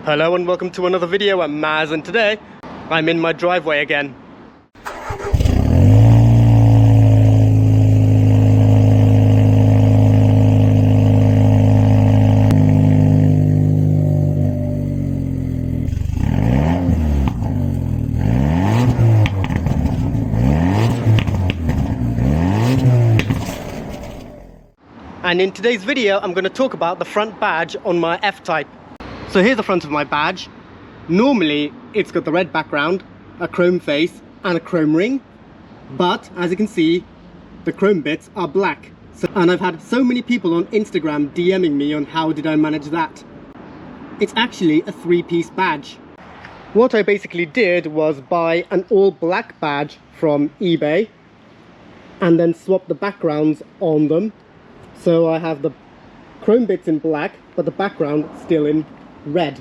Hello and welcome to another video. I'm Maz and today I'm in my driveway again. And in today's video I'm going to talk about the front badge on my F-Type. So here's the front of my badge. Normally it's got the red background, a chrome face and a chrome ring, but as you can see the chrome bits are black. And I've had so many people on Instagram DMing me on how did I manage that. It's actually a 3-piece badge. What I basically did was buy an all black badge from eBay and then swap the backgrounds on them. So I have the chrome bits in black but the background still in red.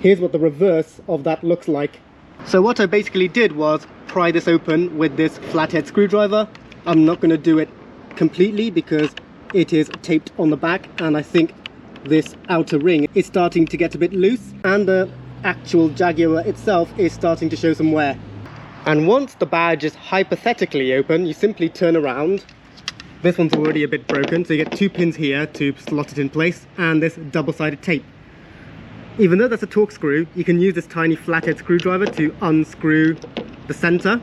Here's what the reverse of that looks like. So what I basically did was pry this open with this flathead screwdriver. I'm not going to do it completely because it is taped on the back and I think this outer ring is starting to get a bit loose and the actual Jaguar itself is starting to show some wear. And once the badge is hypothetically open, you simply turn around. This one's already a bit broken, so you get 2 pins here to slot it in place and this double-sided tape. Even though that's a torque screw, you can use this tiny flathead screwdriver to unscrew the center,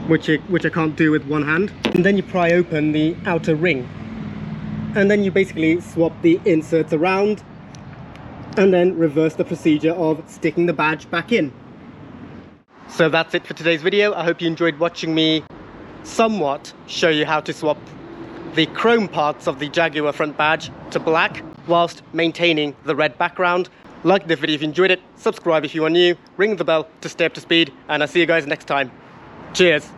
which I can't do with one hand. And then you pry open the outer ring. And then you basically swap the inserts around and then reverse the procedure of sticking the badge back in. So that's it for today's video. I hope you enjoyed watching me somewhat show you how to swap the chrome parts of the Jaguar front badge to black whilst maintaining the red background. Like the video if you enjoyed it, subscribe if you are new, ring the bell to stay up to speed, and I'll see you guys next time. Cheers!